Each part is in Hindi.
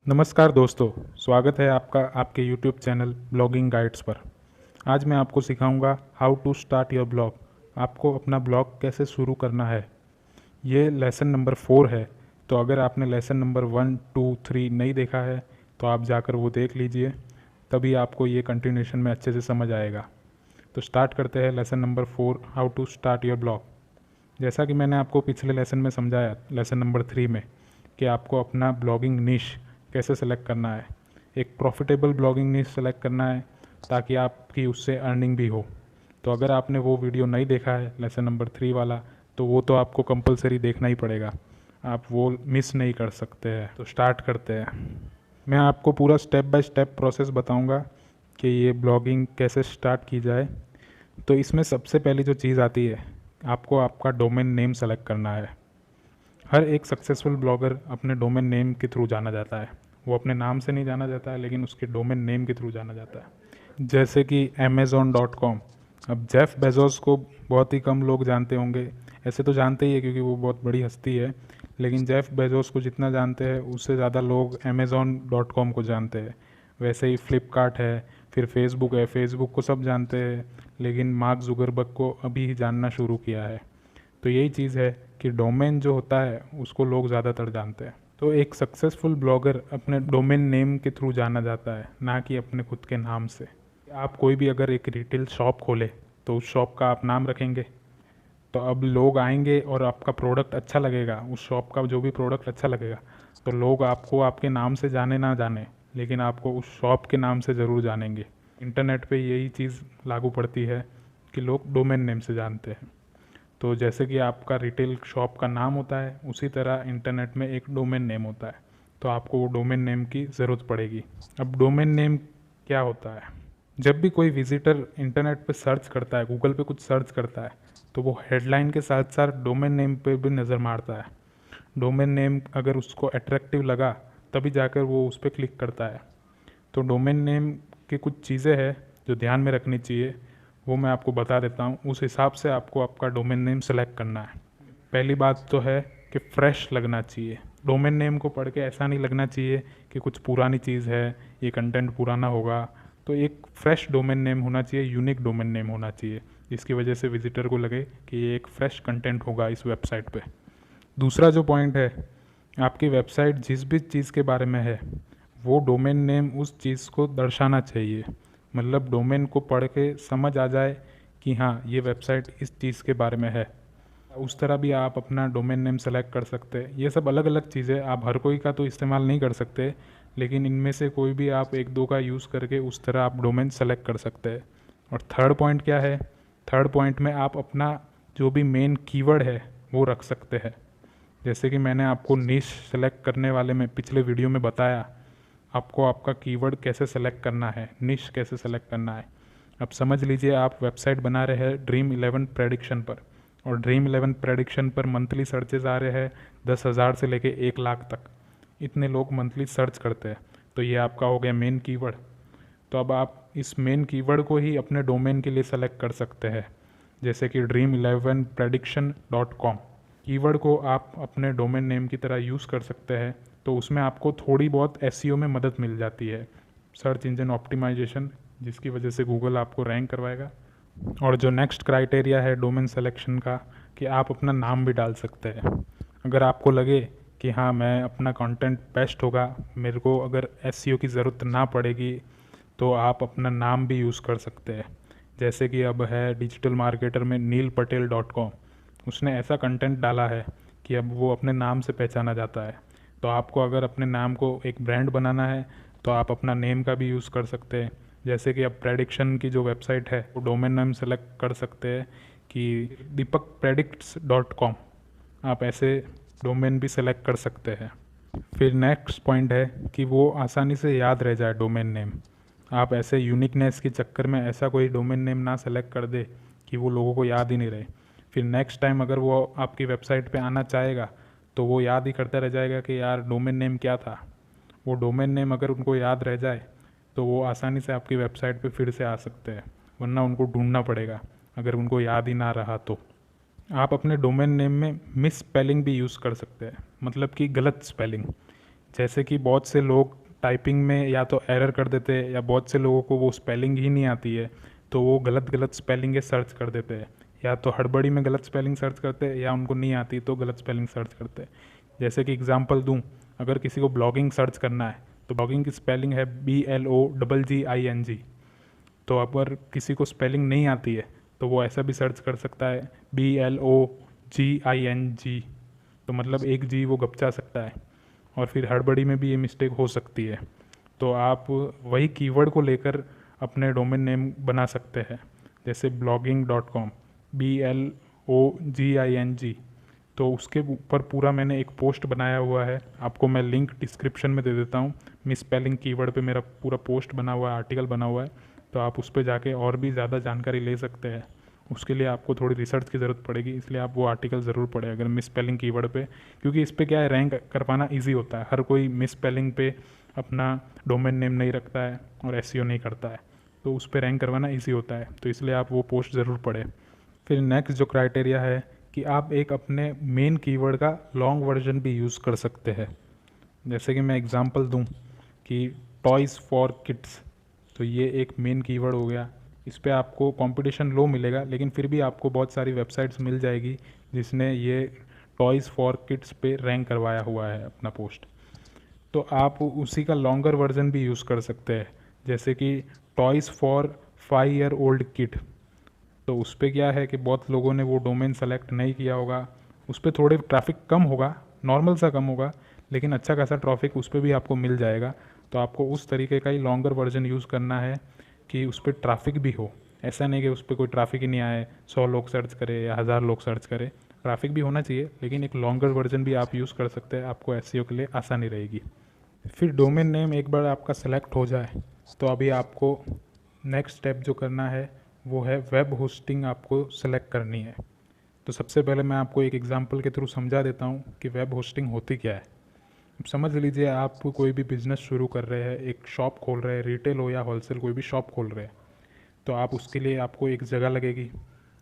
नमस्कार दोस्तों, स्वागत है आपका आपके YouTube चैनल ब्लॉगिंग गाइड्स पर। आज मैं आपको सिखाऊंगा how to start your blog. आपको अपना ब्लॉग कैसे शुरू करना है। ये लेसन नंबर 4 है, तो अगर आपने लेसन नंबर 1, 2, 3 नहीं देखा है तो आप जाकर वो देख लीजिए, तभी आपको ये कंटिन्यूशन में अच्छे से समझ आएगा। तो स्टार्ट करते हैं lesson number 4, how to start your blog. जैसा कि मैंने आपको पिछले लेसन में समझाया, लेसन नंबर 3 में, कि आपको अपना ब्लॉगिंग निश कैसे सेलेक्ट करना है। एक प्रॉफिटेबल ब्लॉगिंग निश सेलेक्ट करना है ताकि आपकी उससे अर्निंग भी हो। तो अगर आपने वो वीडियो नहीं देखा है लेसन नंबर 3 वाला, तो वो तो आपको कंपलसरी देखना ही पड़ेगा, आप वो मिस नहीं कर सकते हैं। तो स्टार्ट करते हैं। मैं आपको पूरा स्टेप बाय स्टेप प्रोसेस बताऊंगा कि ये ब्लॉगिंग कैसे स्टार्ट की जाए। तो इसमें सबसे पहली जो चीज़ आती है, आपको आपका डोमेन नेम सेलेक्ट करना है। हर एक सक्सेसफुल ब्लॉगर अपने डोमेन नेम के थ्रू जाना जाता है। वो अपने नाम से नहीं जाना जाता है, लेकिन उसके डोमेन नेम के थ्रू जाना जाता है। जैसे कि Amazon.com। अब जेफ बेजोस को बहुत ही कम लोग जानते होंगे, ऐसे तो जानते ही है क्योंकि वो बहुत बड़ी हस्ती है, लेकिन जेफ बेजोस को जितना जानते हैं उससे ज़्यादा लोग Amazon.com को जानते हैं। वैसे ही फ्लिपकार्ट है, फिर फेसबुक है, फेसबुक को सब जानते हैं, लेकिन मार्क जुगरबर्ग को अभी जानना शुरू किया है। तो यही चीज़ है कि डोमेन जो होता है उसको लोग ज़्यादातर जानते हैं। तो एक सक्सेसफुल ब्लॉगर अपने डोमेन नेम के थ्रू जाना जाता है, ना कि अपने खुद के नाम से। आप कोई भी अगर एक रिटेल शॉप खोले तो उस शॉप का आप नाम रखेंगे, तो अब लोग आएंगे और आपका प्रोडक्ट अच्छा लगेगा, उस शॉप का जो भी प्रोडक्ट अच्छा लगेगा, तो लोग आपको आपके नाम से जाने ना जाने, लेकिन आपको उस शॉप के नाम से ज़रूर जानेंगे। इंटरनेट पे यही चीज़ लागू पड़ती है कि लोग डोमेन नेम से जानते हैं। तो जैसे कि आपका रिटेल शॉप का नाम होता है, उसी तरह इंटरनेट में एक डोमेन नेम होता है, तो आपको वो डोमेन नेम की ज़रूरत पड़ेगी। अब डोमेन नेम क्या होता है? जब भी कोई विजिटर इंटरनेट पे सर्च करता है, गूगल पे कुछ सर्च करता है, तो वो हेडलाइन के साथ साथ डोमेन नेम पे भी नज़र मारता है। डोमेन नेम अगर उसको अट्रैक्टिव लगा तभी जाकर वो उस पर क्लिक करता है। तो डोमेन नेम की कुछ चीज़ें हैं जो ध्यान में रखनी चाहिए, वो मैं आपको बता देता हूँ। उस हिसाब से आपको आपका डोमेन नेम सेलेक्ट करना है। पहली बात तो है कि फ्रेश लगना चाहिए। डोमेन नेम को पढ़ के ऐसा नहीं लगना चाहिए कि कुछ पुरानी चीज़ है, ये कंटेंट पुराना होगा। तो एक फ्रेश डोमेन नेम होना चाहिए, यूनिक डोमेन नेम होना चाहिए, जिसकी वजह से विजिटर को लगे कि ये एक फ्रेश कंटेंट होगा इस वेबसाइट पे। दूसरा जो पॉइंट है, आपकी वेबसाइट जिस भी चीज़ के बारे में है, वो डोमेन नेम उस चीज़ को दर्शाना चाहिए। मतलब डोमेन को पढ़ के समझ आ जाए कि हाँ, ये वेबसाइट इस चीज़ के बारे में है। उस तरह भी आप अपना डोमेन नेम सेलेक्ट कर सकते हैं। ये सब अलग अलग चीज़ें, आप हर कोई का तो इस्तेमाल नहीं कर सकते, लेकिन इनमें से कोई भी आप एक दो का यूज़ करके उस तरह आप डोमेन सेलेक्ट कर सकते हैं। और थर्ड पॉइंट क्या है? थर्ड पॉइंट में आप अपना जो भी मेन कीवर्ड है वो रख सकते हैं। जैसे कि मैंने आपको निश सेलेक्ट करने वाले में पिछले वीडियो में बताया, आपको आपका कीवर्ड कैसे सेलेक्ट करना है, निश कैसे सेलेक्ट करना है। अब समझ लीजिए आप वेबसाइट बना रहे हैं ड्रीम 11 प्रेडिक्शन पर, और ड्रीम 11 प्रेडिक्शन पर मंथली सर्चेज आ रहे हैं 10,000 से लेके 1 लाख तक। इतने लोग मंथली सर्च करते हैं, तो ये आपका हो गया मेन कीवर्ड। तो अब आप इस मेन कीवर्ड को ही अपने डोमेन के लिए सेलेक्ट कर सकते हैं, जैसे कि dream11prediction.com। कीवर्ड को आप अपने डोमेन नेम की तरह यूज़ कर सकते हैं, तो उसमें आपको थोड़ी बहुत एसईओ में मदद मिल जाती है, सर्च इंजन ऑप्टिमाइजेशन, जिसकी वजह से गूगल आपको रैंक करवाएगा। और जो नेक्स्ट क्राइटेरिया है डोमेन सिलेक्शन का, कि आप अपना नाम भी डाल सकते हैं। अगर आपको लगे कि हाँ, मैं अपना कंटेंट बेस्ट होगा, मेरे को अगर एसईओ की ज़रूरत ना पड़ेगी, तो आप अपना नाम भी यूज़ कर सकते हैं। जैसे कि अब है डिजिटल मार्केटर में neelpatel.com, उसने ऐसा कंटेंट डाला है कि अब वो अपने नाम से पहचाना जाता है। तो आपको अगर अपने नाम को एक ब्रांड बनाना है, तो आप अपना नेम का भी यूज़ कर सकते हैं। जैसे कि अब प्रेडिक्शन की जो वेबसाइट है, वो डोमेन नेम सेलेक्ट कर सकते हैं कि deepakpredicts.com, आप ऐसे डोमेन भी सेलेक्ट कर सकते हैं। फिर नेक्स्ट पॉइंट है कि वो आसानी से याद रह जाए डोमेन नेम। आप ऐसे यूनिकनेस के चक्कर में ऐसा कोई डोमेन नेम ना सेलेक्ट कर दे कि वो लोगों को याद ही नहीं रहे। फिर नेक्स्ट टाइम अगर वो आपकी वेबसाइट पे आना चाहेगा, तो वो याद ही करता रह जाएगा कि यार डोमेन नेम क्या था। वो डोमेन नेम अगर उनको याद रह जाए, तो वो आसानी से आपकी वेबसाइट पे फिर से आ सकते हैं, वरना उनको ढूंढना पड़ेगा अगर उनको याद ही ना रहा तो। आप अपने डोमेन नेम में मिस स्पेलिंग भी यूज़ कर सकते हैं, मतलब कि गलत स्पेलिंग। जैसे कि बहुत से लोग टाइपिंग में या तो एरर कर देते हैं या बहुत से लोगों को वो स्पेलिंग ही नहीं आती है, तो वो गलत गलत स्पेलिंग सर्च कर देते हैं, या तो हड़बड़ी में गलत स्पेलिंग सर्च करते हैं या उनको नहीं आती तो गलत स्पेलिंग सर्च करते हैं। जैसे कि एग्जांपल दूं, अगर किसी को ब्लॉगिंग सर्च करना है तो ब्लॉगिंग की स्पेलिंग है BLOGGING। तो अगर किसी को स्पेलिंग नहीं आती है तो वो ऐसा भी सर्च कर सकता है BLOGING, तो मतलब एक जी वो गपचा सकता है, और फिर हड़बड़ी में भी ये मिस्टेक हो सकती है। तो आप वही कीवर्ड को लेकर अपने डोमेन नेम बना सकते हैं, जैसे blogging.com BLOGING। तो उसके ऊपर पूरा मैंने एक पोस्ट बनाया हुआ है, आपको मैं लिंक डिस्क्रिप्शन में दे देता हूँ। मिस स्पेलिंग कीवर्ड पे मेरा पूरा पोस्ट बना हुआ है, आर्टिकल बना हुआ है, तो आप उस पर जाके और भी ज़्यादा जानकारी ले सकते हैं। उसके लिए आपको थोड़ी रिसर्च की ज़रूरत पड़ेगी, इसलिए आप वो आर्टिकल ज़रूर पढ़ें अगर मिस स्पेलिंग कीवर्ड पे, क्योंकि इस पर क्या है, रैंक करवाना ईजी होता है। हर कोई मिस स्पेलिंग पे अपना डोमेन नेम नहीं रखता है और एसईओ नहीं करता है, तो उस पर रैंक करवाना ईजी होता है, तो इसलिए आप वो पोस्ट ज़रूर पढ़ें। फिर नेक्स्ट जो क्राइटेरिया है कि आप एक अपने मेन कीवर्ड का लॉन्ग वर्जन भी यूज़ कर सकते हैं। जैसे कि मैं एग्जांपल दूं कि टॉयज़ फॉर किड्स, तो ये एक मेन कीवर्ड हो गया। इस पे आपको कंपटीशन लो मिलेगा, लेकिन फिर भी आपको बहुत सारी वेबसाइट्स मिल जाएगी जिसने ये टॉयज़ फॉर किड्स पे रैंक करवाया हुआ है अपना पोस्ट, तो आप उसी का लॉन्गर वर्जन भी यूज़ कर सकते हैं। जैसे कि टॉयज़ फॉर 5-year-old किड, तो उस पर क्या है कि बहुत लोगों ने वो डोमेन सेलेक्ट नहीं किया होगा, उस पर थोड़े ट्रैफिक कम होगा, नॉर्मल सा कम होगा, लेकिन अच्छा खासा ट्रैफिक उस पर भी आपको मिल जाएगा। तो आपको उस तरीके का ही लॉन्गर वर्जन यूज़ करना है कि उस पर ट्रैफिक भी हो। ऐसा नहीं कि उस पर कोई ट्रैफिक ही नहीं आए, 100 लोग सर्च करें या 1000 लोग सर्च करें, ट्रैफिक भी होना चाहिए, लेकिन एक लॉन्गर वर्जन भी आप यूज़ कर सकते हैं, आपको एसईओ के लिए आसानी रहेगी। फिर डोमेन नेम एक बार आपका सेलेक्ट हो जाए तो अभी आपको नेक्स्ट स्टेप जो करना है वो है वेब होस्टिंग आपको सेलेक्ट करनी है। तो सबसे पहले मैं आपको एक एग्जांपल के थ्रू समझा देता हूँ कि वेब होस्टिंग होती क्या है। अब समझ लीजिए आप कोई भी बिज़नेस शुरू कर रहे हैं, एक शॉप खोल रहे हैं, रिटेल हो या होलसेल, कोई भी शॉप खोल रहे हैं, तो आप उसके लिए आपको एक जगह लगेगी,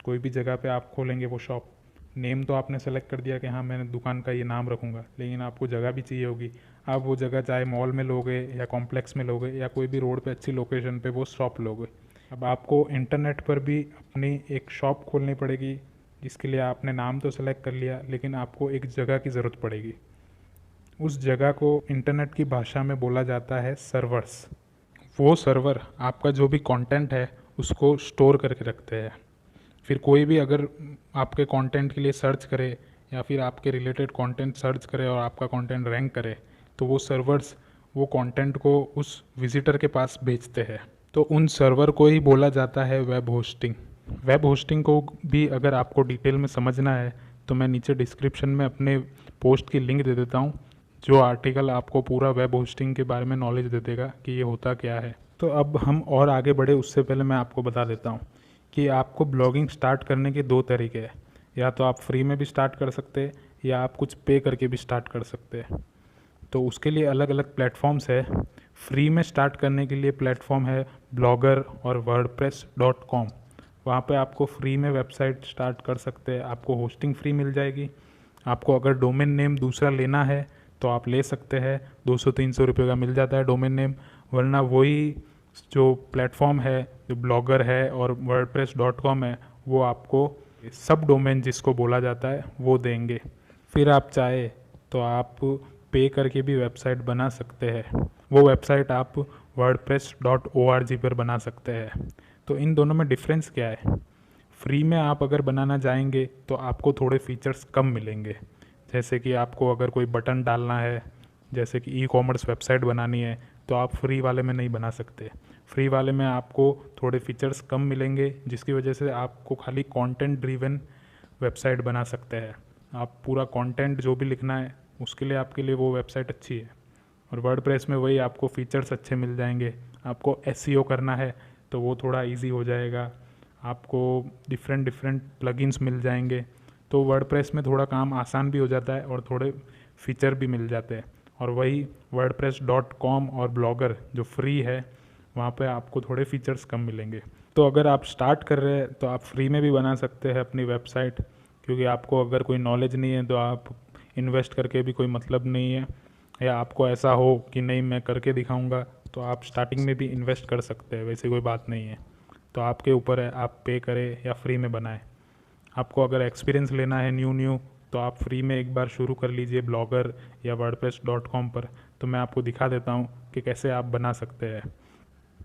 कोई भी जगह पे आप खोलेंगे वो शॉप। नेम तो आपने सेलेक्ट कर दिया कि हाँ मैंने दुकान का ये नाम रखूँगा, लेकिन आपको जगह भी चाहिए होगी। आप वो जगह चाहे मॉल में लोगे या कॉम्प्लेक्स में लोगे या कोई भी रोड पे अच्छी लोकेशन पे वो शॉप लोगे। अब आपको इंटरनेट पर भी अपनी एक शॉप खोलनी पड़ेगी, जिसके लिए आपने नाम तो सेलेक्ट कर लिया, लेकिन आपको एक जगह की ज़रूरत पड़ेगी। उस जगह को इंटरनेट की भाषा में बोला जाता है सर्वर्स। वो सर्वर आपका जो भी कंटेंट है उसको स्टोर करके रखते हैं। फिर कोई भी अगर आपके कंटेंट के लिए सर्च करे या फिर आपके रिलेटेड कंटेंट सर्च करे और आपका कंटेंट रैंक करे, तो वो सर्वर्स वो कंटेंट को उस विजिटर के पास भेजते हैं। तो उन सर्वर को ही बोला जाता है वेब होस्टिंग। वेब होस्टिंग को भी अगर आपको डिटेल में समझना है तो मैं नीचे डिस्क्रिप्शन में अपने पोस्ट की लिंक दे देता हूँ, जो आर्टिकल आपको पूरा वेब होस्टिंग के बारे में नॉलेज दे देगा कि ये होता क्या है। तो अब हम और आगे बढ़े उससे पहले मैं आपको बता देता हूँ कि आपको ब्लॉगिंग स्टार्ट करने के दो तरीके हैं। या तो आप फ्री में भी स्टार्ट कर सकते हैं या आप कुछ पे करके भी स्टार्ट कर सकते हैं। तो उसके लिए अलग अलग प्लेटफॉर्म्स है। फ्री में स्टार्ट करने के लिए प्लेटफॉर्म है ब्लॉगर और wordpress.com। वहाँ पे आपको फ्री में वेबसाइट स्टार्ट कर सकते हैं, आपको होस्टिंग फ्री मिल जाएगी। आपको अगर डोमेन नेम दूसरा लेना है तो आप ले सकते हैं, 200-300 रुपये का मिल जाता है डोमेन नेम। वरना वही जो प्लेटफॉर्म है, जो ब्लॉगर है और wordpress.com है, वो आपको सब डोमेन जिसको बोला जाता है वो देंगे। फिर आप चाहे तो आप पे करके भी वेबसाइट बना सकते हैं। वो वेबसाइट आप wordpress.org पर बना सकते हैं। तो इन दोनों में डिफरेंस क्या है? फ्री में आप अगर बनाना चाहेंगे तो आपको थोड़े फीचर्स कम मिलेंगे, जैसे कि आपको अगर कोई बटन डालना है, जैसे कि ई कॉमर्स वेबसाइट बनानी है, तो आप फ्री वाले में नहीं बना सकते। फ्री वाले में आपको थोड़े फीचर्स कम मिलेंगे, जिसकी वजह से आपको खाली कंटेंट ड्रिवन वेबसाइट बना सकते हैं। आप पूरा कंटेंट जो भी लिखना है उसके लिए आपके लिए वो वेबसाइट अच्छी है। और वर्डप्रेस में वही आपको फीचर्स अच्छे मिल जाएंगे। आपको एसईओ करना है तो वो थोड़ा इजी हो जाएगा, आपको डिफरेंट प्लगइन्स मिल जाएंगे। तो वर्डप्रेस में थोड़ा काम आसान भी हो जाता है और थोड़े फीचर भी मिल जाते हैं। और वही wordpress.com और ब्लॉगर जो फ्री है, वहाँ पे आपको थोड़े फीचर्स कम मिलेंगे। तो अगर आप स्टार्ट कर रहे हैं तो आप फ्री में भी बना सकते हैं अपनी वेबसाइट, क्योंकि आपको अगर कोई नॉलेज नहीं है तो आप इन्वेस्ट करके भी कोई मतलब नहीं है। या आपको ऐसा हो कि नहीं मैं करके दिखाऊंगा, तो आप स्टार्टिंग में भी इन्वेस्ट कर सकते हैं, वैसी कोई बात नहीं है। तो आपके ऊपर है, आप पे करें या फ्री में बनाएं। आपको अगर एक्सपीरियंस लेना है न्यू तो आप फ्री में एक बार शुरू कर लीजिए ब्लॉगर या वर्डप्रेस.com पर। तो मैं आपको दिखा देता हूँ कि कैसे आप बना सकते हैं।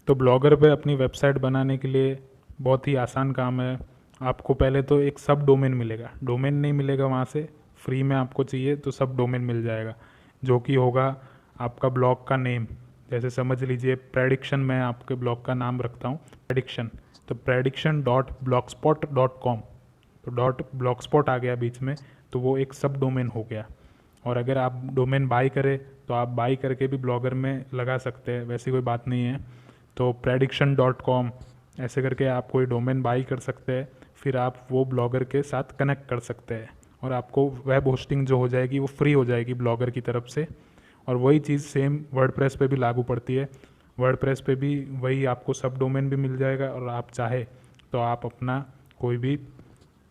तो ब्लॉगर पे अपनी वेबसाइट बनाने के लिए बहुत ही आसान काम है। आपको पहले तो एक सब डोमेन मिलेगा, डोमेन नहीं मिलेगा वहाँ से, फ्री में आपको चाहिए तो सब डोमेन मिल जाएगा, जो कि होगा आपका ब्लॉग का नेम। जैसे समझ लीजिए प्रेडिक्शन, मैं आपके ब्लॉग का नाम रखता हूँ प्रेडिक्शन, तो prediction.blogspot.com, तो डॉट ब्लॉग स्पॉट आ गया बीच में, तो वो एक सब डोमेन हो गया। और अगर आप डोमेन बाई करें तो आप बाई करके भी ब्लॉगर में लगा सकते हैं, वैसी कोई बात नहीं है। तो prediction.com ऐसे करके आप कोई डोमेन बाई कर सकते हैं, फिर आप वो ब्लॉगर के साथ कनेक्ट कर सकते हैं और आपको वेब होस्टिंग जो हो जाएगी वो फ्री हो जाएगी ब्लॉगर की तरफ से। और वही चीज़ सेम वर्डप्रेस पे भी लागू पड़ती है। वर्डप्रेस पे भी वही आपको सब डोमेन भी मिल जाएगा, और आप चाहे तो आप अपना कोई भी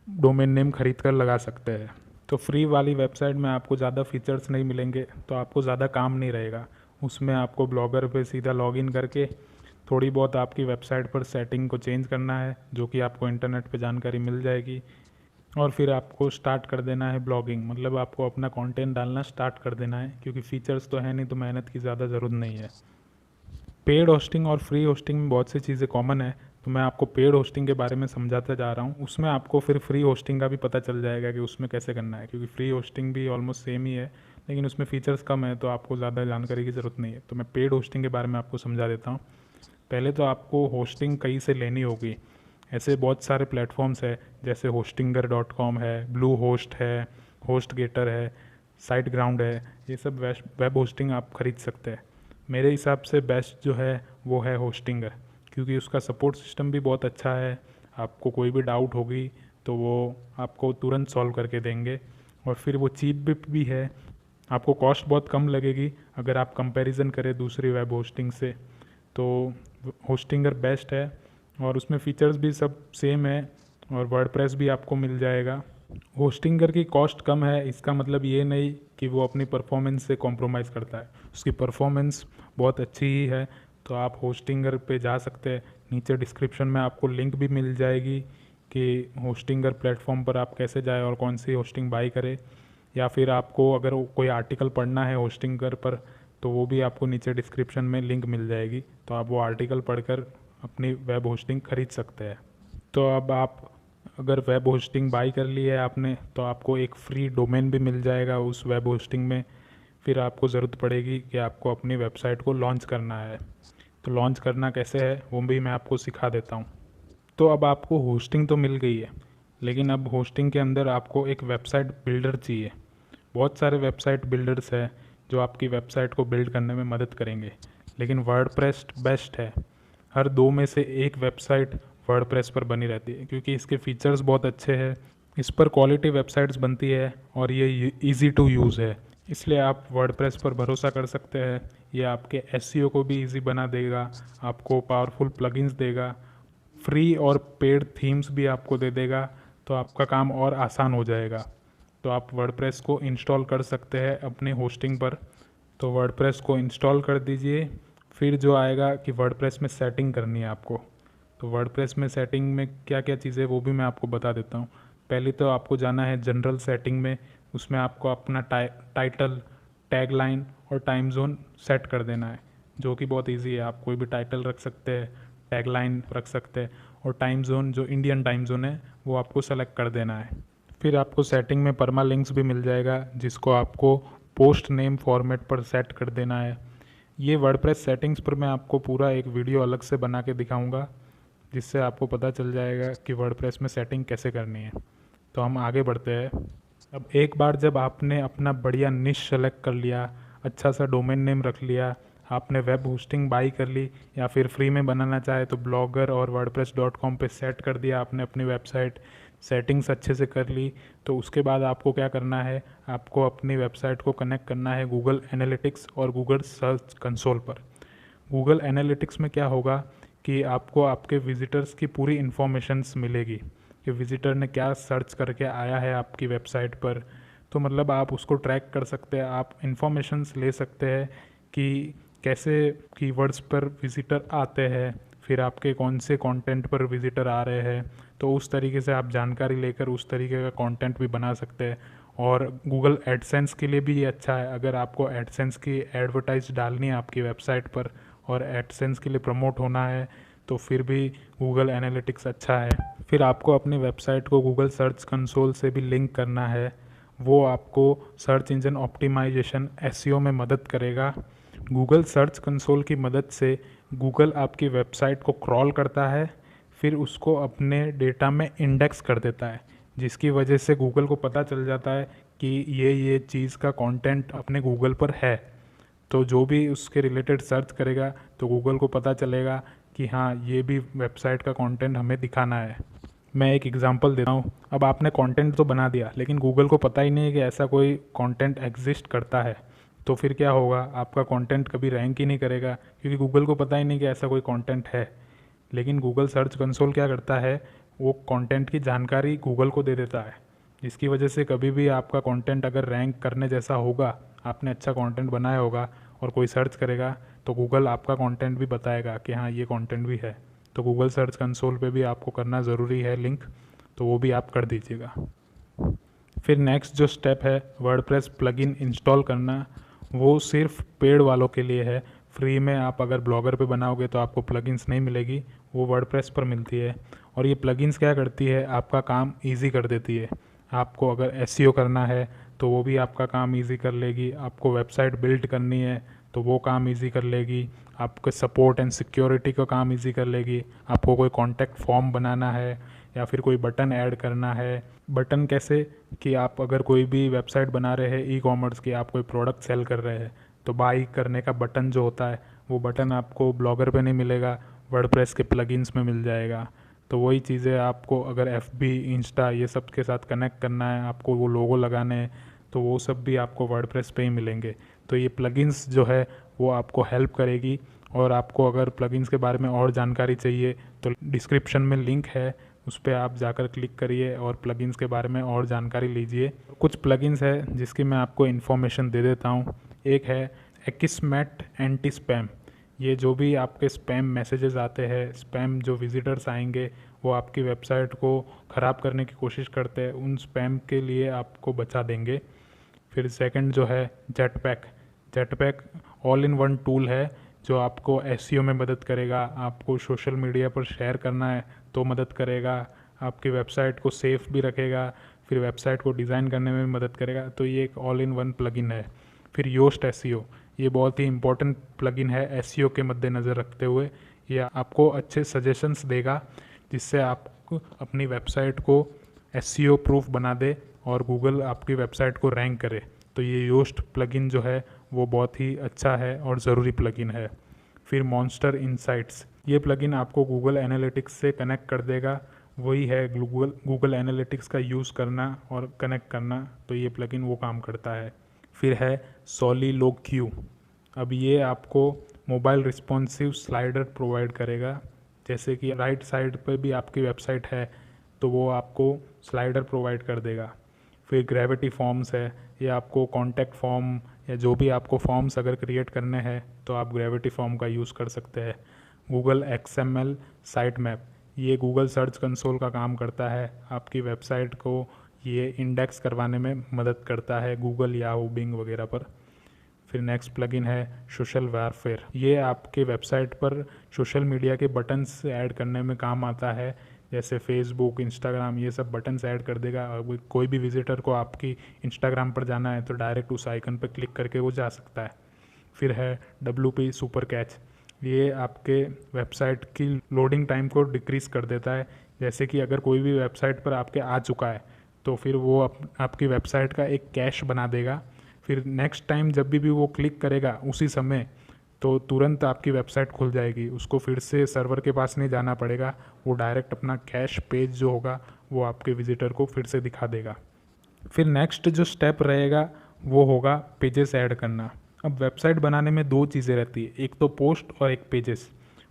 डोमेन नेम खरीद कर लगा सकते हैं। तो फ्री वाली वेबसाइट में आपको ज़्यादा फीचर्स नहीं मिलेंगे, तो आपको ज़्यादा काम नहीं रहेगा। उसमें आपको ब्लॉगर पे सीधा लॉगिन करके थोड़ी बहुत आपकी वेबसाइट पर सेटिंग को चेंज करना है, जो कि आपको इंटरनेट पे जानकारी मिल जाएगी। और फिर आपको स्टार्ट कर देना है ब्लॉगिंग, मतलब आपको अपना कंटेंट डालना स्टार्ट कर देना है, क्योंकि फीचर्स तो है नहीं, तो मेहनत की ज़्यादा ज़रूरत नहीं है। पेड होस्टिंग और फ्री होस्टिंग में बहुत सी चीज़ें कॉमन है, तो मैं आपको पेड होस्टिंग के बारे में समझाता जा रहा हूँ। उसमें आपको फिर फ्री होस्टिंग का भी पता चल जाएगा कि उसमें कैसे करना है, क्योंकि फ्री होस्टिंग भी ऑलमोस्ट सेम ही है, लेकिन उसमें फीचर्स कम है, तो आपको ज़्यादा जानकारी की ज़रूरत नहीं है। तो मैं पेड होस्टिंग के बारे में आपको समझा देता हूँ। पहले तो आपको होस्टिंग कहीं से लेनी होगी। ऐसे बहुत सारे प्लेटफॉर्म्स है, जैसे होस्टिंगर.com है, ब्लू होस्ट है, होस्ट गेटर है, साइट ग्राउंड है, ये सब वेब होस्टिंग आप खरीद सकते हैं। मेरे हिसाब से बेस्ट जो है वो है होस्टिंगर, क्योंकि उसका सपोर्ट सिस्टम भी बहुत अच्छा है। आपको कोई भी डाउट होगी तो वो आपको तुरंत सॉल्व करके देंगे, और फिर वो चीप भी है। आपको कॉस्ट बहुत कम लगेगी अगर आप कंपैरिजन करें दूसरी वेब होस्टिंग से। तो होस्टिंगर बेस्ट है, और उसमें फ़ीचर्स भी सब सेम है, और वर्डप्रेस भी आपको मिल जाएगा। होस्टिंगर की कॉस्ट कम है, इसका मतलब ये नहीं कि वो अपनी परफॉर्मेंस से कॉम्प्रोमाइज़ करता है। उसकी परफॉर्मेंस बहुत अच्छी ही है, तो आप होस्टिंगर पे जा सकते हैं। नीचे डिस्क्रिप्शन में आपको लिंक भी मिल जाएगी कि होस्टिंगर प्लेटफॉर्म पर आप कैसे जाएं और कौन सी होस्टिंग बाई करें। या फिर आपको अगर कोई आर्टिकल पढ़ना है होस्टिंगर पर, तो वो भी आपको नीचे डिस्क्रिप्शन में लिंक मिल जाएगी, तो आप वो आर्टिकल पढ़कर अपनी वेब होस्टिंग खरीद सकते हैं। तो अब आप अगर वेब होस्टिंग बाई कर ली है आपने, तो आपको एक फ्री डोमेन भी मिल जाएगा उस वेब होस्टिंग में। फिर आपको ज़रूरत पड़ेगी कि आपको अपनी वेबसाइट को लॉन्च करना है। तो लॉन्च करना कैसे है वो भी मैं आपको सिखा देता हूँ। तो अब आपको होस्टिंग तो मिल गई है, लेकिन अब होस्टिंग के अंदर आपको एक वेबसाइट बिल्डर चाहिए। बहुत सारे वेबसाइट बिल्डर्स हैं जो आपकी वेबसाइट को बिल्ड करने में मदद करेंगे, लेकिन वर्डप्रेस बेस्ट है। हर दो में से एक वेबसाइट वर्डप्रेस पर बनी रहती है, क्योंकि इसके फीचर्स बहुत अच्छे हैं। इस पर क्वालिटी वेबसाइट्स बनती है और ये इजी टू यूज़ है, इसलिए आप वर्डप्रेस पर भरोसा कर सकते हैं। ये आपके एसईओ को भी इजी बना देगा, आपको पावरफुल प्लगइन्स देगा, फ्री और पेड थीम्स भी आपको दे देगा, तो आपका काम और आसान हो जाएगा। तो आप वर्डप्रेस को इंस्टॉल कर सकते हैं अपनी होस्टिंग पर। तो वर्डप्रेस को इंस्टॉल कर दीजिए। फिर जो आएगा कि वर्डप्रेस में सेटिंग करनी है आपको, तो वर्डप्रेस में सेटिंग में क्या क्या चीज़ें वो भी मैं आपको बता देता हूँ। पहले तो आपको जाना है जनरल सेटिंग में, उसमें आपको अपना टाइटल, टैगलाइन और टाइम जोन सेट कर देना है, जो कि बहुत इजी है। आप कोई भी टाइटल रख सकते हैं, टैगलाइन रख सकते हैं, और टाइम जोन जो इंडियन टाइम जोन है वो आपको सेलेक्ट कर देना है। फिर आपको सेटिंग में परमा लिंक्स भी मिल जाएगा, जिसको आपको पोस्ट नेम फॉर्मेट पर सेट कर देना है। ये वर्डप्रेस सेटिंग्स पर मैं आपको पूरा एक वीडियो अलग से बना के दिखाऊंगा, जिससे आपको पता चल जाएगा कि वर्डप्रेस में सेटिंग कैसे करनी है। तो हम आगे बढ़ते हैं। अब एक बार जब आपने अपना बढ़िया निश सेलेक्ट कर लिया, अच्छा सा डोमेन नेम रख लिया, आपने वेब होस्टिंग बाई कर ली, या फिर फ्री में बनाना चाहे तो ब्लॉगर और वर्डप्रेस.com पे सेट कर दिया आपने अपनी वेबसाइट, सेटिंग्स अच्छे से कर ली, तो उसके बाद आपको क्या करना है, आपको अपनी वेबसाइट को कनेक्ट करना है गूगल एनालिटिक्स और गूगल सर्च कंसोल पर। गूगल एनालिटिक्स में क्या होगा कि आपको आपके विजिटर्स की पूरी इन्फॉर्मेशंस मिलेगी कि विजिटर ने क्या सर्च करके आया है आपकी वेबसाइट पर, तो मतलब आप उसको ट्रैक कर सकते हैं, आप इंफॉर्मेशंस ले सकते हैं कि कैसे कीवर्ड्स पर विजिटर आते हैं, फिर आपके कौन से कंटेंट पर विजिटर आ रहे हैं। तो उस तरीके से आप जानकारी लेकर उस तरीके का कंटेंट भी बना सकते हैं। और गूगल एडसेंस के लिए भी ये अच्छा है, अगर आपको एडसेंस की एडवर्टाइज डालनी है आपकी वेबसाइट पर और एडसेंस के लिए प्रमोट होना है, तो फिर भी गूगल एनालिटिक्स अच्छा है। फिर आपको अपनी वेबसाइट को गूगल सर्च कंसोल से भी लिंक करना है, वो आपको सर्च इंजन ऑप्टिमाइजेशन एसईओ में मदद करेगा। गूगल सर्च कंसोल की मदद से गूगल आपकी वेबसाइट को क्रॉल करता है, फिर उसको अपने डेटा में इंडेक्स कर देता है, जिसकी वजह से गूगल को पता चल जाता है कि ये चीज़ का कंटेंट अपने गूगल पर है। तो जो भी उसके रिलेटेड सर्च करेगा तो गूगल को पता चलेगा कि हाँ, ये भी वेबसाइट का कंटेंट हमें दिखाना है। मैं एक एग्जांपल देता हूँ। अब आपने कंटेंट तो बना दिया, लेकिन गूगल को पता ही नहीं है कि ऐसा कोई कंटेंट एग्जिस्ट करता है। तो फिर क्या होगा, आपका कंटेंट कभी रैंक ही नहीं करेगा, क्योंकि गूगल को पता ही नहीं कि ऐसा कोई कंटेंट है। लेकिन गूगल सर्च कंसोल क्या करता है, वो कंटेंट की जानकारी गूगल को दे देता है, जिसकी वजह से कभी भी आपका कंटेंट अगर रैंक करने जैसा होगा, आपने अच्छा कंटेंट बनाया होगा और कोई सर्च करेगा, तो गूगल आपका कंटेंट भी बताएगा कि हाँ, ये कंटेंट भी है। तो गूगल सर्च कंसोल पे भी आपको करना ज़रूरी है लिंक, तो वो भी आप कर दीजिएगा। फिर नेक्स्ट जो स्टेप है वर्डप्रेस प्लगइन इंस्टॉल करना, वो सिर्फ पेड वालों के लिए है। फ्री में आप अगर ब्लॉगर पे बनाओगे तो आपको प्लगइन्स नहीं मिलेगी, वो वर्डप्रेस पर मिलती है। और ये प्लगइन्स क्या करती है, आपका काम इजी कर देती है। आपको अगर एसईओ करना है तो वो भी आपका काम इजी कर लेगी, आपको वेबसाइट बिल्ड करनी है तो वो काम इजी कर लेगी, आपके सपोर्ट एंड सिक्योरिटी का काम इजी कर लेगी, आपको कोई कॉन्टैक्ट फॉर्म बनाना है या फिर कोई बटन ऐड करना है। बटन कैसे कि आप अगर कोई भी वेबसाइट बना रहे हैं ई कॉमर्स की, आप कोई प्रोडक्ट सेल कर रहे हैं, तो बाई करने का बटन जो होता है, वो बटन आपको ब्लॉगर पे नहीं मिलेगा, वर्डप्रेस के प्लगइन्स में मिल जाएगा। तो वही चीज़ें आपको अगर एफबी, इंस्टा ये सब के साथ कनेक्ट करना है, आपको वो लोगो लगाने हैं, तो वो सब भी आपको वर्डप्रेस पे ही मिलेंगे। तो ये प्लगइन्स जो है वो आपको हेल्प करेगी। और आपको अगर प्लगइन्स के बारे में और जानकारी चाहिए तो डिस्क्रिप्शन में लिंक है, उस पर आप जाकर क्लिक करिए और प्लगइन्स के बारे में और जानकारी लीजिए। कुछ प्लगइन्स है जिसकी मैं आपको इन्फॉर्मेशन दे देता हूँ। एक है एक्समैट एंटी स्पैम। ये जो भी आपके स्पैम मैसेजेस आते हैं, स्पैम जो विजिटर्स आएंगे वो आपकी वेबसाइट को ख़राब करने की कोशिश करते हैं, उन स्पैम के लिए आपको बचा देंगे। फिर सेकंड जो है jetpack. Jetpack all in one tool है जो आपको एसईओ में मदद करेगा, आपको सोशल मीडिया पर शेयर करना है तो मदद करेगा, आपकी वेबसाइट को सेफ भी रखेगा, फिर वेबसाइट को डिज़ाइन करने में भी मदद करेगा। तो ये एक ऑल इन वन प्लगइन है। फिर योस्ट एसईओ, ये बहुत ही इंपॉर्टेंट प्लगइन है एसईओ के मद्देनज़र रखते हुए। ये आपको अच्छे सजेशंस देगा जिससे आप अपनी वेबसाइट को एसईओ प्रूफ बना दे और गूगल आपकी वेबसाइट को रैंक करे। तो ये योस्ट प्लगइन जो है वो बहुत ही अच्छा है और ज़रूरी प्लगइन है। फिर मॉन्स्टर इनसाइट्स, ये प्लगइन आपको गूगल एनालिटिक्स से कनेक्ट कर देगा। वही है गूगल एनालिटिक्स का यूज़ करना और कनेक्ट करना, तो ये प्लगइन वो काम करता है। फिर है सोलिलोक्यू। अब ये आपको मोबाइल रिस्पॉन्सिव स्लाइडर प्रोवाइड करेगा, जैसे कि राइट साइड पर भी आपकी वेबसाइट है तो वो आपको स्लाइडर प्रोवाइड कर देगा। फिर ग्रेविटी फॉर्म्स है, ये आपको कॉन्टैक्ट फॉर्म या जो भी आपको फॉर्म्स अगर क्रिएट करने हैं तो आप ग्रेविटी फॉर्म का यूज़ कर सकते हैं। गूगल XML साइट मैप, ये गूगल सर्च कंसोल का काम करता है, आपकी वेबसाइट को ये इंडेक्स करवाने में मदद करता है गूगल, याहू, बिंग वगैरह पर। फिर नेक्स्ट प्लगइन है सोशल वारफेयर। ये आपके वेबसाइट पर सोशल मीडिया के बटन्स ऐड करने में काम आता है, जैसे फेसबुक, इंस्टाग्राम, ये सब बटन्स ऐड कर देगा। अब कोई भी विजिटर को आपकी इंस्टाग्राम पर जाना है तो डायरेक्ट उस आइकन पर क्लिक करके वो जा सकता है। फिर है WP सुपर कैच, ये आपके वेबसाइट की लोडिंग टाइम को डिक्रीज़ कर देता है। जैसे कि अगर कोई भी वेबसाइट पर आपके आ चुका है तो फिर वो आपकी वेबसाइट का एक कैश बना देगा, फिर नेक्स्ट टाइम जब भी वो क्लिक करेगा उसी समय तो तुरंत आपकी वेबसाइट खुल जाएगी, उसको फिर से सर्वर के पास नहीं जाना पड़ेगा, वो डायरेक्ट अपना कैश पेज जो होगा वो आपके विजिटर को फिर से दिखा देगा। फिर नेक्स्ट जो स्टेप रहेगा वो होगा पेजेस ऐड करना। अब वेबसाइट बनाने में दो चीज़ें रहती है, एक तो पोस्ट और एक पेजेस।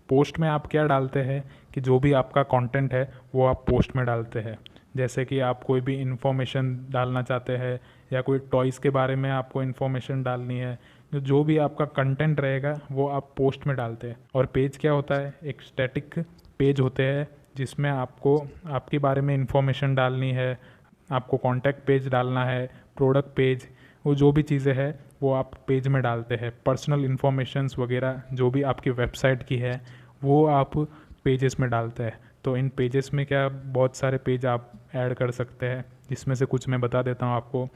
पोस्ट में आप क्या डालते हैं कि जो भी आपका कंटेंट है वो आप पोस्ट में डालते हैं, जैसे कि आप कोई भी इन्फॉर्मेशन डालना चाहते हैं या कोई टॉयज़ के बारे में आपको इन्फॉर्मेशन डालनी है, जो भी आपका कंटेंट रहेगा वो आप पोस्ट में डालते हैं। और पेज क्या होता है, एक स्टैटिक पेज होते हैं जिसमें आपको आपके बारे में इन्फॉर्मेशन डालनी है, आपको कॉन्टैक्ट पेज डालना है, प्रोडक्ट पेज, वो जो भी चीज़ें हैं वो आप पेज में डालते हैं। पर्सनल इन्फॉर्मेशंस वगैरह जो भी आपकी वेबसाइट की है वो आप पेजेस में डालते हैं। तो इन पेजेस में क्या बहुत सारे पेज आप ऐड कर सकते हैं, जिसमें से कुछ मैं बता देता हूँ आपको।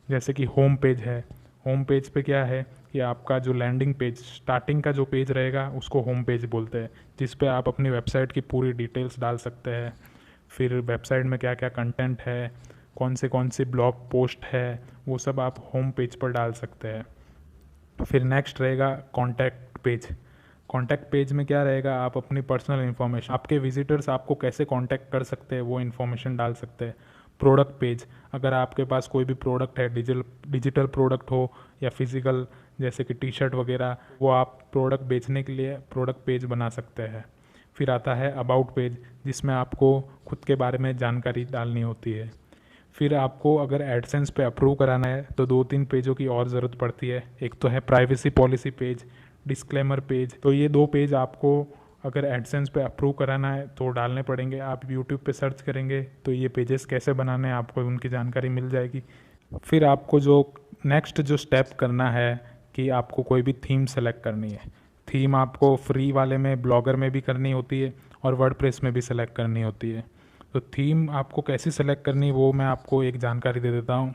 जैसे कि होम पेज है, होम पेज पे क्या है कि आपका जो लैंडिंग पेज, स्टार्टिंग का जो पेज रहेगा उसको होम पेज बोलते हैं, जिस पे आप अपनी वेबसाइट की पूरी डिटेल्स डाल सकते हैं। फिर वेबसाइट में क्या क्या कंटेंट है, कौन से ब्लॉग पोस्ट है, वो सब आप होम पेज पर डाल सकते हैं। फिर नेक्स्ट रहेगा कॉन्टैक्ट पेज। कॉन्टैक्ट पेज में क्या रहेगा, आप अपनी पर्सनल इन्फॉर्मेशन, आपके विजिटर्स आपको कैसे कॉन्टैक्ट कर सकते हैं वो इन्फॉर्मेशन डाल सकते हैं। प्रोडक्ट पेज, अगर आपके पास कोई भी प्रोडक्ट है, डिजिटल प्रोडक्ट हो या फिजिकल, जैसे कि टी शर्ट वगैरह, वो आप प्रोडक्ट बेचने के लिए प्रोडक्ट पेज बना सकते हैं। फिर आता है अबाउट पेज, जिसमें आपको खुद के बारे में जानकारी डालनी होती है। फिर आपको अगर एडसेंस पे अप्रूव कराना है तो 2-3 पेजों की और ज़रूरत पड़ती है। एक तो है privacy policy page, disclaimer page. तो ये 2 पेज आपको अगर एडसेंस पे अप्रूव कराना है तो डालने पड़ेंगे। आप यूट्यूब पे सर्च करेंगे तो ये पेजेस कैसे बनाने हैं आपको उनकी जानकारी मिल जाएगी। फिर आपको जो नेक्स्ट जो स्टेप करना है कि आपको कोई भी थीम सेलेक्ट करनी है। थीम आपको फ्री वाले में, ब्लॉगर में भी करनी होती है और वर्डप्रेस में भी सेलेक्ट करनी होती है। तो थीम आपको कैसी सेलेक्ट करनी वो मैं आपको एक जानकारी दे देता हूँ।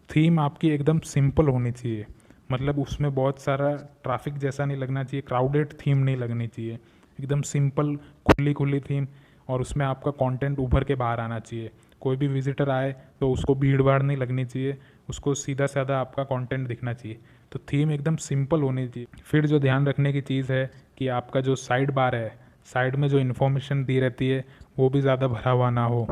थीम आपकी एकदम सिंपल होनी चाहिए, मतलब उसमें बहुत सारा ट्रैफिक जैसा नहीं लगना चाहिए, क्राउडेड थीम नहीं लगनी चाहिए। एकदम सिंपल खुली खुली थीम, और उसमें आपका कंटेंट उभर के बाहर आना चाहिए। कोई भी विजिटर आए तो उसको भीड़ भाड़ नहीं लगनी चाहिए, उसको सीधा साधा आपका कंटेंट दिखना चाहिए। तो थीम एकदम सिंपल होनी चाहिए। फिर जो ध्यान रखने की चीज़ है कि आपका जो साइड बार है, साइड में जो इन्फॉर्मेशन दी रहती है वो भी ज़्यादा भरा हुआ ना हो।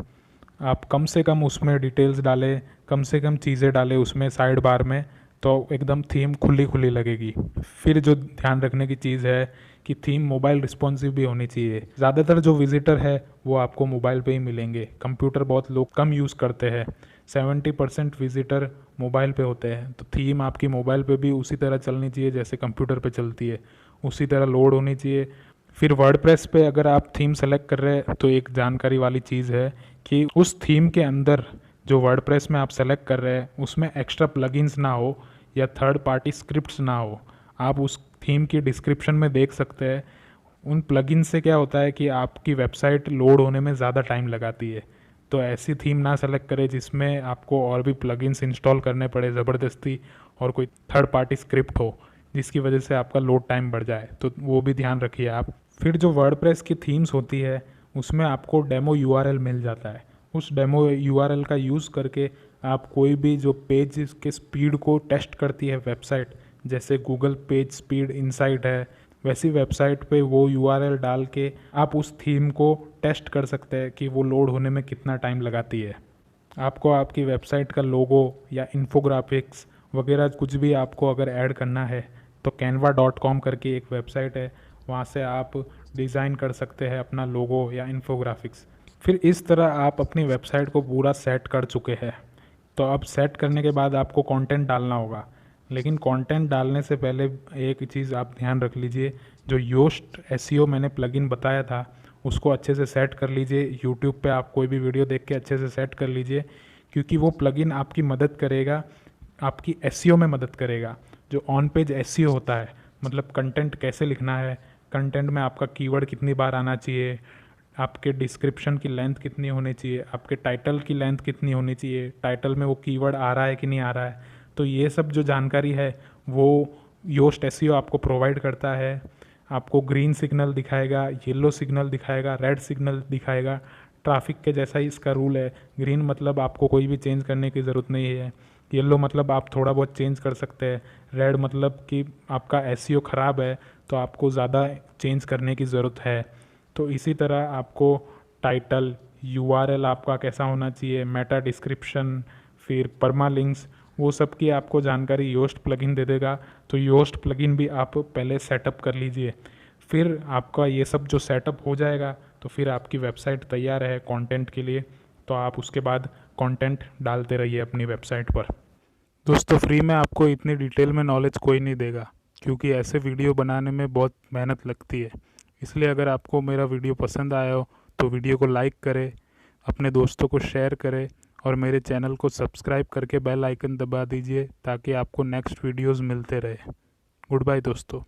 आप कम से कम उसमें डिटेल्स डालें, कम से कम चीज़ें डालें उसमें साइड बार में, तो एकदम थीम खुली खुली लगेगी। फिर जो ध्यान रखने की चीज़ है कि थीम मोबाइल रिस्पॉन्सिव भी होनी चाहिए। ज़्यादातर जो विजिटर है वो आपको मोबाइल पे ही मिलेंगे, कंप्यूटर बहुत लोग कम यूज़ करते हैं। 70% विजिटर मोबाइल पे होते हैं। तो थीम आपकी मोबाइल पे भी उसी तरह चलनी चाहिए जैसे कंप्यूटर पे चलती है, उसी तरह लोड होनी चाहिए। फिर वर्डप्रेस पे अगर आप थीम सेलेक्ट कर रहे हैं तो एक जानकारी वाली चीज़ है कि उस थीम के अंदर जो वर्डप्रेस में आप सेलेक्ट कर रहे हैं उसमें एक्स्ट्रा प्लगइन्स ना हो या थर्ड पार्टी स्क्रिप्ट्स ना हो। आप उस थीम की डिस्क्रिप्शन में देख सकते हैं। उन प्लगइन से क्या होता है कि आपकी वेबसाइट लोड होने में ज़्यादा टाइम लगाती है। तो ऐसी थीम ना सेलेक्ट करें जिसमें आपको और भी प्लगइन्स इंस्टॉल करने पड़े ज़बरदस्ती, और कोई थर्ड पार्टी स्क्रिप्ट हो जिसकी वजह से आपका लोड टाइम बढ़ जाए, तो वो भी ध्यान रखिए आप। फिर जो वर्डप्रेस की थीम्स होती है उसमें आपको डेमो यूआरएल मिल जाता है। उस डेमो यूआरएल का यूज़ करके आप कोई भी जो पेज के स्पीड को टेस्ट करती है वेबसाइट, जैसे गूगल पेज स्पीड इनसाइट है, वैसी वेबसाइट पे वो यूआरएल डाल के आप उस थीम को टेस्ट कर सकते हैं कि वो लोड होने में कितना टाइम लगाती है। आपको आपकी वेबसाइट का लोगो या इन्फोग्राफिक्स वगैरह कुछ भी आपको अगर ऐड करना है तो canva.com करके एक वेबसाइट है, वहाँ से आप डिज़ाइन कर सकते हैं अपना लोगो या इन्फोग्राफिक्स। फिर इस तरह आप अपनी वेबसाइट को पूरा सेट कर चुके हैं। तो अब सेट करने के बाद आपको कंटेंट डालना होगा, लेकिन कंटेंट डालने से पहले एक चीज़ आप ध्यान रख लीजिए। जो योस्ट एसईओ मैंने प्लगइन बताया था उसको अच्छे से सेट कर लीजिए। यूट्यूब पे आप कोई भी वीडियो देख के अच्छे से सेट कर लीजिए, क्योंकि वो प्लगइन आपकी मदद करेगा, आपकी एसईओ में मदद करेगा। जो ऑन पेज एसईओ होता है, मतलब कंटेंट कैसे लिखना है, कंटेंट में आपका कीवर्ड कितनी बार आना चाहिए, आपके डिस्क्रिप्शन की लेंथ कितनी होनी चाहिए, आपके टाइटल की लेंथ कितनी होनी चाहिए, टाइटल में वो कीवर्ड आ रहा है कि नहीं आ रहा है, तो ये सब जो जानकारी है वो योस्ट एसईओ आपको प्रोवाइड करता है। आपको ग्रीन सिग्नल दिखाएगा, येलो सिग्नल दिखाएगा, रेड सिग्नल दिखाएगा। ट्रैफिक के जैसा ही इसका रूल है। ग्रीन मतलब आपको कोई भी चेंज करने की ज़रूरत नहीं है, येलो मतलब आप थोड़ा बहुत चेंज कर सकते हैं, रेड मतलब कि आपका एसईओ ख़राब है तो आपको ज़्यादा चेंज करने की ज़रूरत है। तो इसी तरह आपको टाइटल, यूआरएल आपका कैसा होना चाहिए, मेटा डिस्क्रिप्शन, फिर परमालिंक्स, वो सब की आपको जानकारी योस्ट प्लगइन दे देगा। तो योस्ट प्लगइन भी आप पहले सेटअप कर लीजिए। फिर आपका ये सब जो सेटअप हो जाएगा तो फिर आपकी वेबसाइट तैयार है कंटेंट के लिए। तो आप उसके बाद कंटेंट डालते रहिए अपनी वेबसाइट पर। दोस्तों, फ्री में आपको इतनी डिटेल में नॉलेज कोई नहीं देगा, क्योंकि ऐसे वीडियो बनाने में बहुत मेहनत लगती है। इसलिए अगर आपको मेरा वीडियो पसंद आया हो तो वीडियो को लाइक करें, अपने दोस्तों को शेयर करें और मेरे चैनल को सब्सक्राइब करके बेल आइकन दबा दीजिए ताकि आपको नेक्स्ट वीडियोस मिलते रहे। गुड बाय दोस्तों।